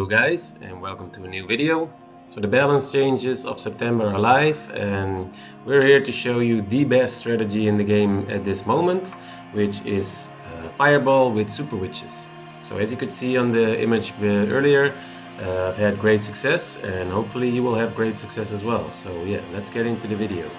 guys, and welcome to a new video. So the balance changes of September are live, and we're here to show you the best strategy in the game at this moment, which is Fireball with Super Witches. So as you could see on the image earlier, I've had great success, and hopefully you will have great success as well. So yeah, let's get into the video.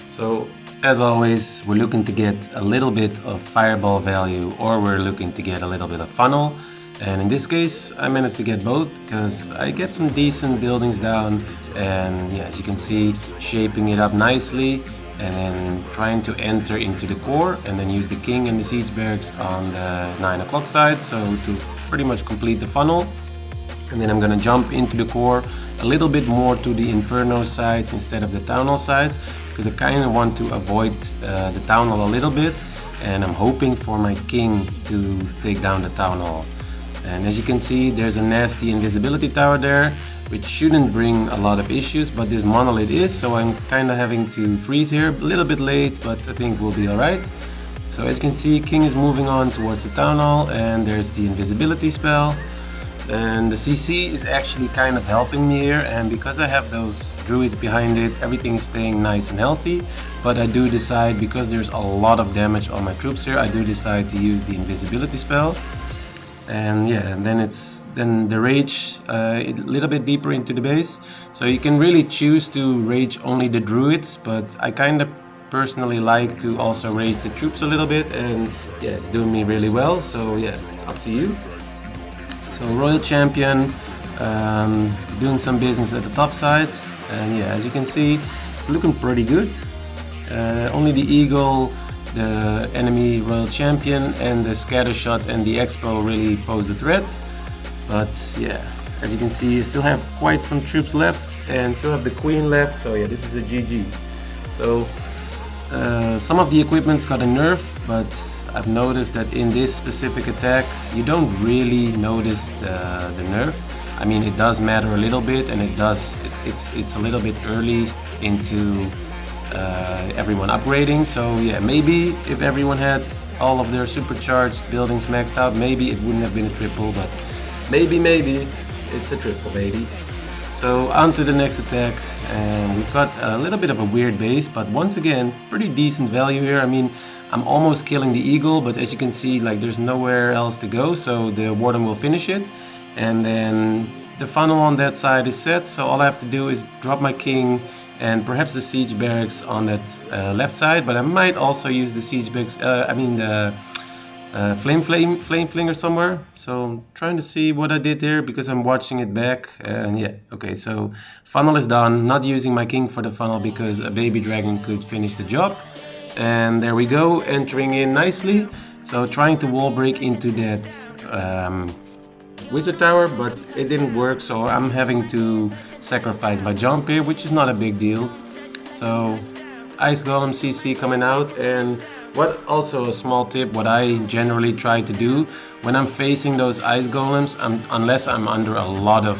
So as always, we're looking to get a little bit of fireball value, or we're looking to get a little bit of funnel. And in this case, I managed to get both because I get some decent buildings down, and yeah, as you can see, shaping it up nicely and then trying to enter into the core and then use the king and the siege barracks on the 9 o'clock side, so to pretty much complete the funnel. And then I'm gonna jump into the core a little bit more to the inferno sides instead of the town hall sides, because I kind of want to avoid the town hall a little bit, and I'm hoping for my king to take down the town hall. And as you can see, there's a nasty invisibility tower there, which shouldn't bring a lot of issues, but this monolith is, so I'm kind of having to freeze here, a little bit late, but I think we'll be alright. So as you can see, king is moving on towards the town hall, and there's the invisibility spell. And the CC is actually kind of helping me here, and because I have those druids behind it, everything is staying nice and healthy. But I do decide, because there's a lot of damage on my troops here, I do decide to use the invisibility spell. And yeah, and then the rage a little bit deeper into the base. So you can really choose to rage only the druids, but I kind of personally like to also rage the troops a little bit, and yeah, it's doing me really well. So yeah, it's up to you. So Royal Champion doing some business at the top side, and yeah, as you can see, it's looking pretty good. Only the Eagle, the enemy Royal Champion, and the Scatter Shot and the Expo really pose a threat. But yeah, as you can see, I still have quite some troops left and still have the Queen left, so yeah, this is a GG. So some of the equipment's got a nerf, but I've noticed that in this specific attack, you don't really notice the nerf. I mean, it does matter a little bit, and it's a little bit early into everyone upgrading. So yeah, maybe if everyone had all of their supercharged buildings maxed out, maybe it wouldn't have been a triple, but maybe it's a triple, baby. So on to the next attack, and we've got a little bit of a weird base, but once again, pretty decent value here. I mean, I'm almost killing the Eagle, but as you can see, like, there's nowhere else to go, so the Warden will finish it. And then the funnel on that side is set, so all I have to do is drop my king and perhaps the siege barracks on that left side, but I might also use the siege barracks, the flame flinger somewhere. So I'm trying to see what I did here because I'm watching it back, and yeah, okay, so funnel is done. Not using my king for the funnel because a baby dragon could finish the job. And there we go, entering in nicely. So trying to wall break into that wizard tower, but it didn't work, so I'm having to sacrifice my jump here, which is not a big deal. So Ice Golem CC coming out, and what also a small tip, what I generally try to do when I'm facing those Ice Golems, unless I'm under a lot of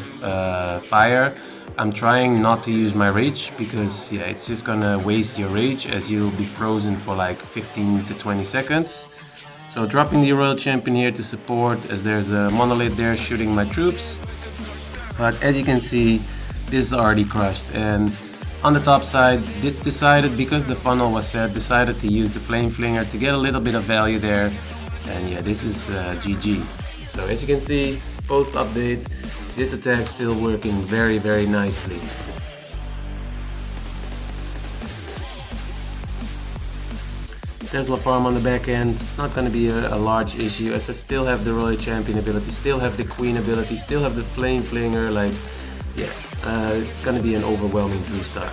fire, I'm trying not to use my rage, because yeah, it's just gonna waste your rage as you'll be frozen for like 15 to 20 seconds. So dropping the Royal Champion here to support, as there's a monolith there shooting my troops. But as you can see, this is already crushed, and on the top side, decided, because the funnel was set, decided to use the Flame Flinger to get a little bit of value there. And yeah, this is GG. So as you can see, post update, this attack still working very, very nicely. Tesla farm on the back end, not going to be a large issue, as I still have the Royal Champion ability, still have the Queen ability, still have the Flame Flinger, like, yeah, it's going to be an overwhelming 3-star.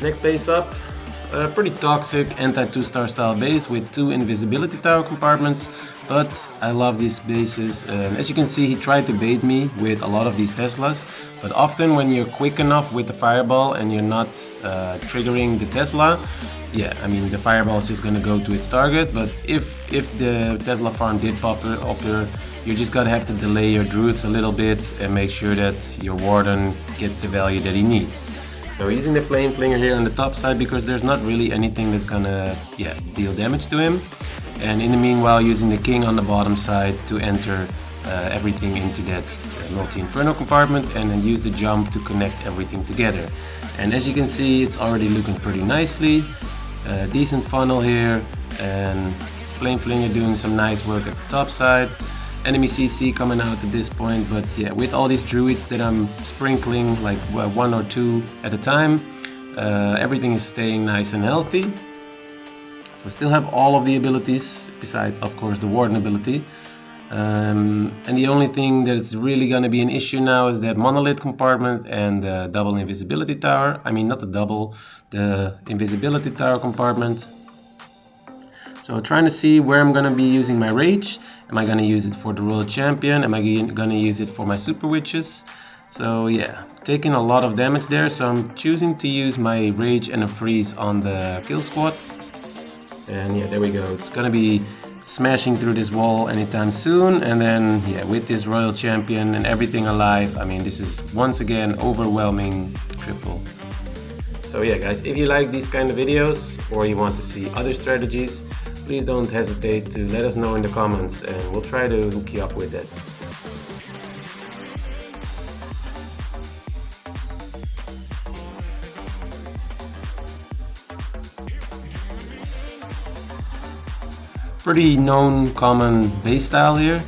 Next base up, A pretty toxic anti-2-star style base with 2 invisibility tower compartments, but I love these bases. As you can see, he tried to bait me with a lot of these Teslas, but often when you're quick enough with the fireball and you're not triggering the Tesla, yeah, I mean the fireball is just gonna go to its target. But if the Tesla farm did pop up here, you just gotta have to delay your druids a little bit and make sure that your warden gets the value that he needs. So using the flame flinger here on the top side because there's not really anything that's gonna deal damage to him, and in the meanwhile using the king on the bottom side to enter everything into that multi-inferno compartment and then use the jump to connect everything together. And as you can see, it's already looking pretty nicely. Decent funnel here, and flame flinger doing some nice work at the top side. Enemy CC coming out at this point, but yeah, with all these druids that I'm sprinkling like 1 or 2 at a time, everything is staying nice and healthy. So I still have all of the abilities, besides of course the warden ability. And the only thing that's really going to be an issue now is that monolith compartment and the double invisibility tower. I mean not the double, the invisibility tower compartment. So trying to see where I'm going to be using my rage. Am I going to use it for the World Champion? Am I going to use it for my Super Witches? So yeah, taking a lot of damage there. So I'm choosing to use my rage and a freeze on the kill squad. And yeah, there we go. It's going to be smashing through this wall anytime soon. And then yeah, with this Royal Champion and everything alive, I mean this is once again overwhelming triple. So yeah guys, if you like these kind of videos or you want to see other strategies, please don't hesitate to let us know in the comments and we'll try to hook you up with that. Pretty known common base style here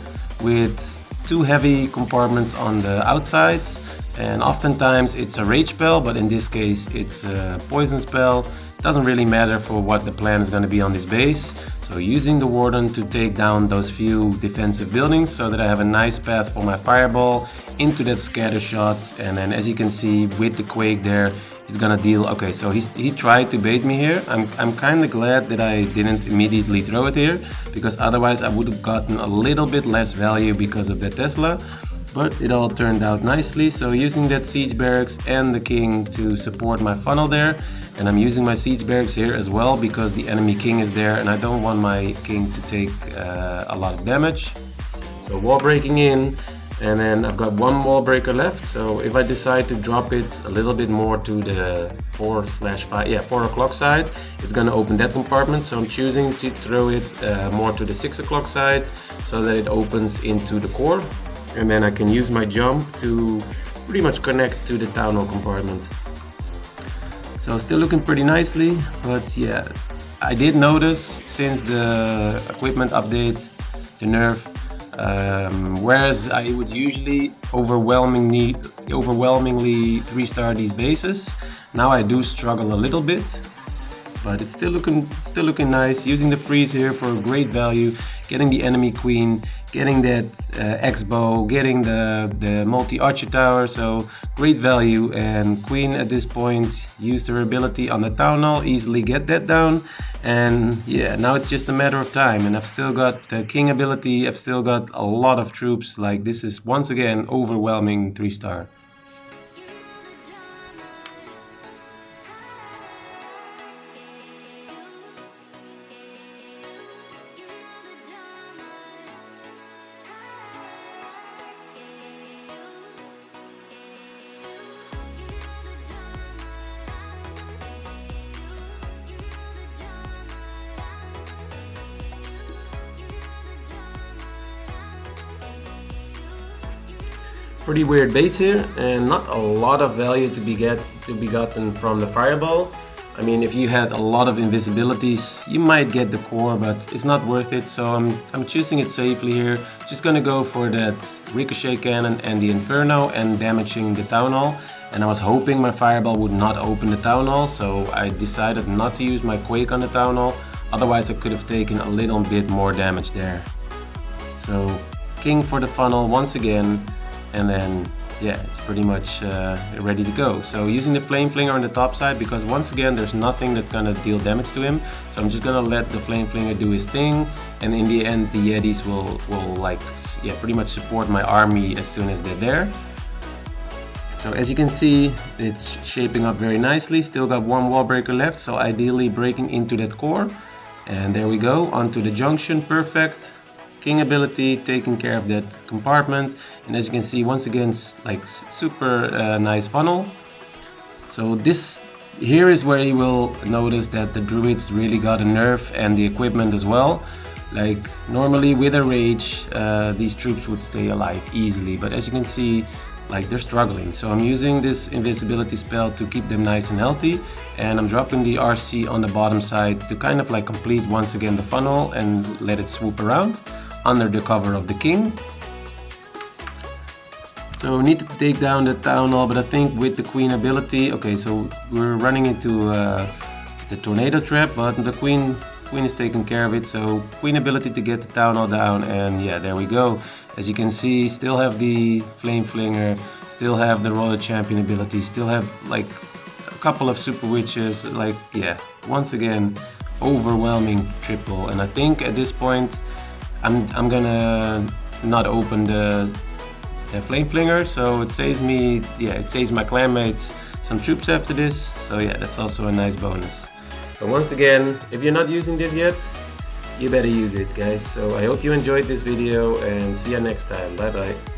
with 2 heavy compartments on the outsides, and oftentimes it's a rage spell, but in this case it's a poison spell. Doesn't really matter for what the plan is going to be on this base. So using the warden to take down those few defensive buildings so that I have a nice path for my fireball into that scatter shot. And then as you can see with the quake there, it's gonna deal. Okay, so he tried to bait me here. I'm kind of glad that I didn't immediately throw it here, because otherwise I would have gotten a little bit less value because of the Tesla. But it all turned out nicely. So using that siege barracks and the king to support my funnel there, and I'm using my siege barracks here as well because the enemy king is there and I don't want my king to take a lot of damage. So wall breaking in, and then I've got 1 wall breaker left. So if I decide to drop it a little bit more to the 4 o'clock side, it's going to open that compartment. So I'm choosing to throw it more to the 6 o'clock side so that it opens into the core. And then I can use my jump to pretty much connect to the town hall compartment. So still looking pretty nicely, but yeah, I did notice since the equipment update, the nerf, whereas I would usually overwhelmingly 3-star these bases, now I do struggle a little bit. But it's still looking nice. Using the freeze here for great value, getting the enemy queen, getting that X-bow, getting the multi-archer tower, so great value. And queen at this point used her ability on the town hall, easily get that down. And yeah, now it's just a matter of time. And I've still got the king ability, I've still got a lot of troops. Like this is once again overwhelming 3-star. Pretty weird base here, and not a lot of value to be gotten from the fireball. I mean, if you had a lot of invisibilities, you might get the core, but it's not worth it. So I'm choosing it safely here. Just gonna go for that ricochet cannon and the inferno and damaging the town hall. And I was hoping my fireball would not open the town hall, so I decided not to use my quake on the town hall. Otherwise I could have taken a little bit more damage there. So king for the funnel once again. And then yeah, it's pretty much ready to go. So using the Flame Flinger on the top side, because once again there's nothing that's gonna deal damage to him, so I'm just gonna let the Flame Flinger do his thing, and in the end the Yetis will like, yeah, pretty much support my army as soon as they're there. So as you can see, it's shaping up very nicely. Still got one wall breaker left, so ideally breaking into that core. And there we go, onto the junction, perfect. King ability, taking care of that compartment. And as you can see, once again, like super nice funnel. So this here is where you will notice that the druids really got a nerf, and the equipment as well. Like normally with a rage, these troops would stay alive easily, but as you can see, like they're struggling. So I'm using this invisibility spell to keep them nice and healthy, and I'm dropping the RC on the bottom side to kind of like complete once again the funnel and let it swoop around under the cover of the king. So we need to take down the town hall, but I think with the queen ability, okay, so we're running into the tornado trap, but the queen is taking care of it. So queen ability to get the town hall down, and yeah, there we go. As you can see, still have the Flame Flinger, still have the Royal Champion ability, still have like a couple of Super Witches, like yeah, once again, overwhelming triple. And I think at this point, I'm gonna not open the Flame Flinger, so it saves me, yeah, it saves my clanmates some troops after this. So yeah, that's also a nice bonus. So once again, if you're not using this yet, you better use it, guys. So I hope you enjoyed this video, and see you next time. Bye bye.